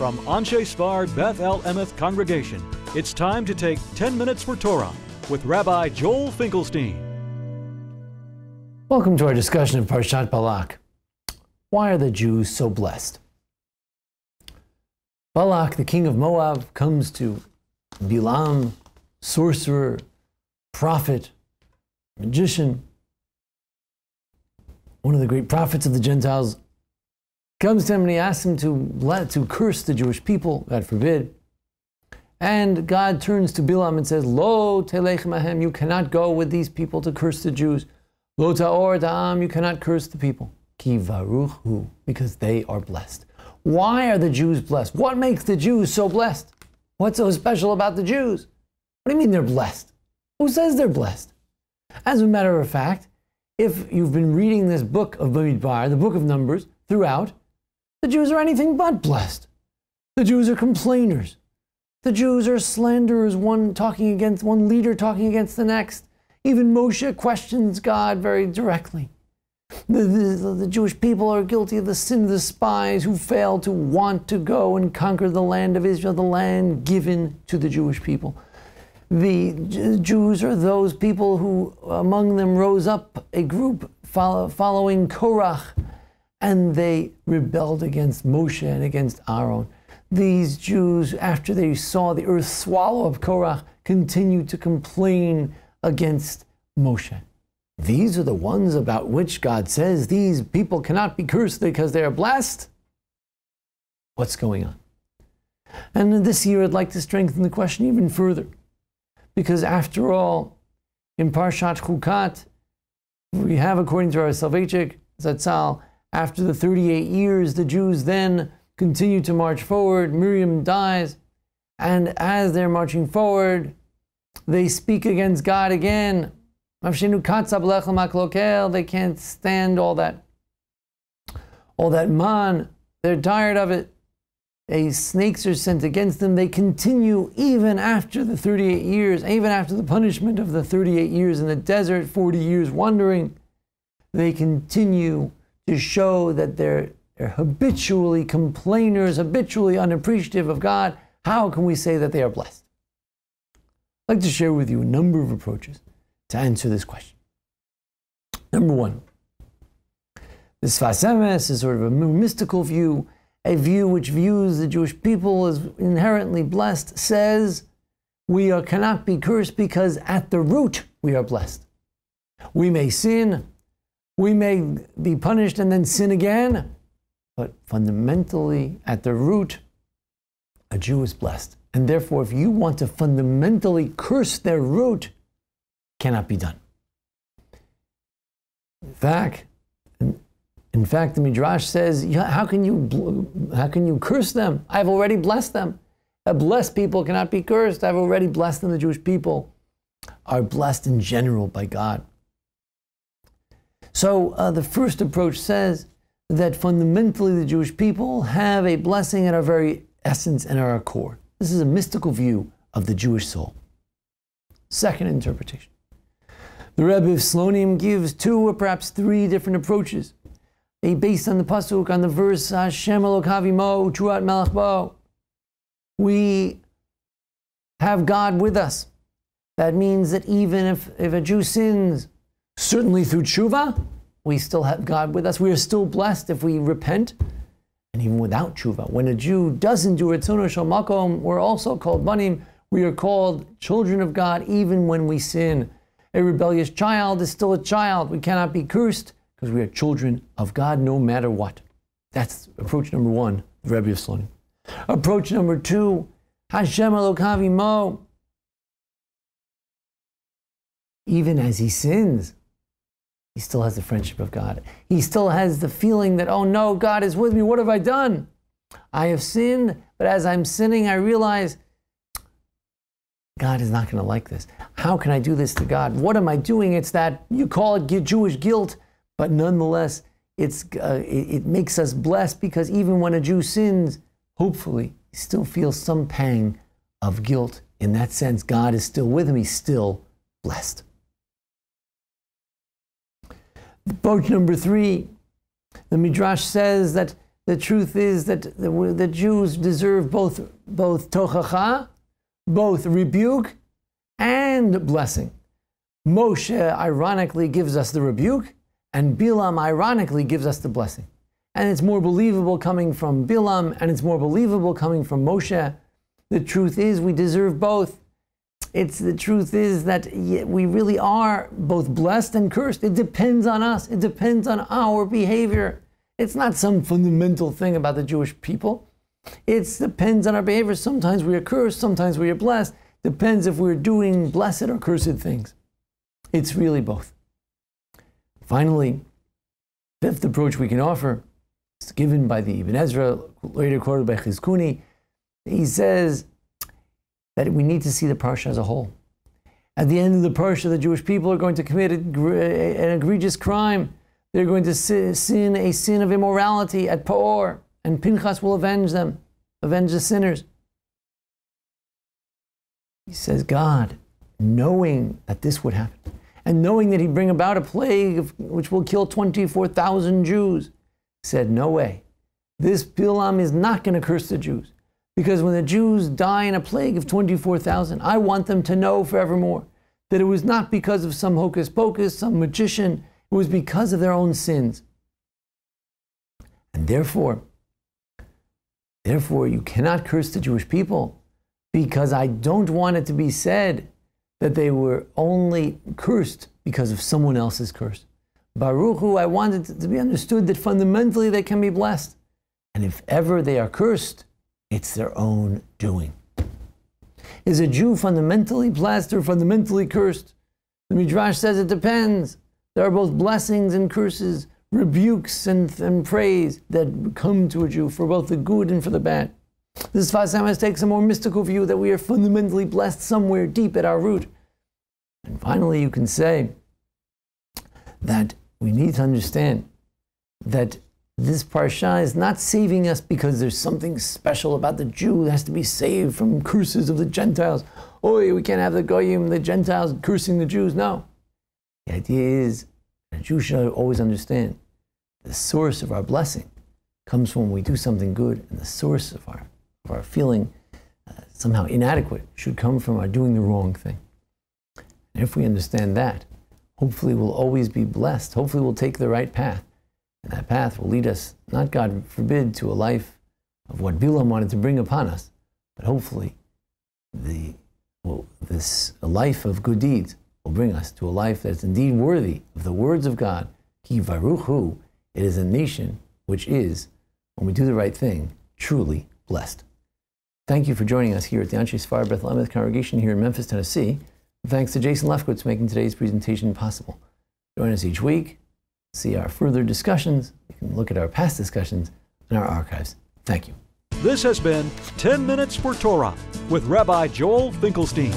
From Anshe Sfard Beth El Emeth Congregation, it's time to take 10 Minutes for Torah with Rabbi Joel Finkelstein. Welcome to our discussion of Parshat Balak. Why are the Jews so blessed? Balak, the king of Moab, comes to Bilam, sorcerer, prophet, magician, one of the great prophets of the Gentiles, comes to him and he asks him to curse the Jewish people, God forbid. And God turns to Bilam and says, Lo telech mahem, you cannot go with these people to curse the Jews. Lo ta'or ta'am, you cannot curse the people. Ki varuch hu, because they are blessed. Why are the Jews blessed? What makes the Jews so blessed? What's so special about the Jews? What do you mean they're blessed? Who says they're blessed? As a matter of fact, if you've been reading this book of Bamidbar, the book of Numbers, throughout, the Jews are anything but blessed. The Jews are complainers. The Jews are slanderers, one leader talking against the next. Even Moshe questions God very directly. The Jewish people are guilty of the sin of the spies who failed to want to go and conquer the land of Israel, the land given to the Jewish people. The Jews are those people who, among them, rose up a group following Korach, and they rebelled against Moshe and against Aaron. These Jews, after they saw the earth swallow up Korach, continued to complain against Moshe. These are the ones about which God says these people cannot be cursed because they are blessed. What's going on? And this year I'd like to strengthen the question even further. Because after all, in Parshat Chukat, we have, according to our Soloveitchik Zatzal, after the 38 years, the Jews then continue to march forward. Miriam dies, and as they're marching forward, they speak against God again. They can't stand all that man. They're tired of it. Snakes are sent against them. They continue even after the 38 years, even after the punishment of the 38 years in the desert, 40 years wandering. They continue to show that they're habitually complainers, habitually unappreciative of God. How can we say that they are blessed? I'd like to share with you a number of approaches to answer this question. Number one, the Sfas Emes is sort of a mystical view, a view which views the Jewish people as inherently blessed, says we cannot be cursed because at the root we are blessed. We may sin, we may be punished and then sin again, but fundamentally at the root, a Jew is blessed. And therefore, if you want to fundamentally curse their root, cannot be done. In fact, the Midrash says, how can you curse them? I've already blessed them. A blessed people cannot be cursed. I've already blessed them. The Jewish people are blessed in general by God. So the first approach says that fundamentally the Jewish people have a blessing at our very essence and at our core. This is a mystical view of the Jewish soul. Second interpretation. The Rebbe of Slonim gives two or perhaps three different approaches. Based on the pasuk, on the verse, Hashem Elokav Imo U'Truat Melech Bo. We have God with us. That means that even if a Jew sins, certainly through tshuva, we still have God with us. We are still blessed if we repent. And even without tshuva, when a Jew doesn't do Ritzono Shel Makom, we're also called Banim. We are called children of God even when we sin. A rebellious child is still a child. We cannot be cursed because we are children of God no matter what. That's approach number one, the Rebbe of Slonim. Approach number two, Hashem Elokav Imo. Even as he sins, he still has the friendship of God. He still has the feeling that, oh no, God is with me. What have I done? I have sinned, but as I'm sinning, I realize God is not going to like this. How can I do this to God? What am I doing? It's that, you call it Jewish guilt, but nonetheless, it makes us blessed because even when a Jew sins, hopefully, he still feels some pang of guilt. In that sense, God is still with him. He's still blessed. Approach number three, the Midrash says that The truth is that the Jews deserve both tochacha, both rebuke, and blessing. Moshe ironically gives us the rebuke, and Bilam ironically gives us the blessing. And it's more believable coming from Bilam, and it's more believable coming from Moshe. The truth is we deserve both. The truth is that we really are both blessed and cursed. It depends on us. It depends on our behavior. It's not some fundamental thing about the Jewish people. It depends on our behavior. Sometimes we are cursed, sometimes we are blessed. Depends if we're doing blessed or cursed things. It's really both. Finally, fifth approach we can offer is given by the Ibn Ezra, later quoted by Chizkuni. He says that we need to see the parsha as a whole. At the end of the parsha, the Jewish people are going to commit an egregious crime. They're going to sin a sin of immorality at Pa'or, and Pinchas will avenge them, avenge the sinners. He says, God, knowing that this would happen, and knowing that he'd bring about a plague which will kill 24,000 Jews, said, no way. This Bilam is not going to curse the Jews. Because when the Jews die in a plague of 24,000, I want them to know forevermore that it was not because of some hocus pocus, some magician. It was because of their own sins. And therefore, you cannot curse the Jewish people, because I don't want it to be said that they were only cursed because of someone else's curse. Baruch Hu, I want it to be understood that fundamentally they can be blessed. And if ever they are cursed, it's their own doing. Is a Jew fundamentally blessed or fundamentally cursed? The Midrash says it depends. There are both blessings and curses, rebukes and praise that come to a Jew for both the good and for the bad. This Sfas Emes takes a more mystical view that we are fundamentally blessed somewhere deep at our root. And finally, you can say that we need to understand that this parsha is not saving us because there's something special about the Jew who has to be saved from curses of the Gentiles. Oh, we can't have the Goyim, the Gentiles cursing the Jews. No. The idea is that a Jew should always understand the source of our blessing comes from when we do something good, and the source of our feeling somehow inadequate should come from our doing the wrong thing. And if we understand that, hopefully we'll always be blessed. Hopefully we'll take the right path. And that path will lead us, not God forbid, to a life of what Bilam wanted to bring upon us, but hopefully this life of good deeds will bring us to a life that's indeed worthy of the words of God. Ki Baruch Hu, it is a nation which is, when we do the right thing, truly blessed. Thank you for joining us here at the Anshe Sfar Beth El Emes congregation here in Memphis, Tennessee. Thanks to Jason Lefkowitz making today's presentation possible. Join us each week. See our further discussions. You can look at our past discussions in our archives. Thank you. This has been 10 Minutes for Torah with Rabbi Joel Finkelstein.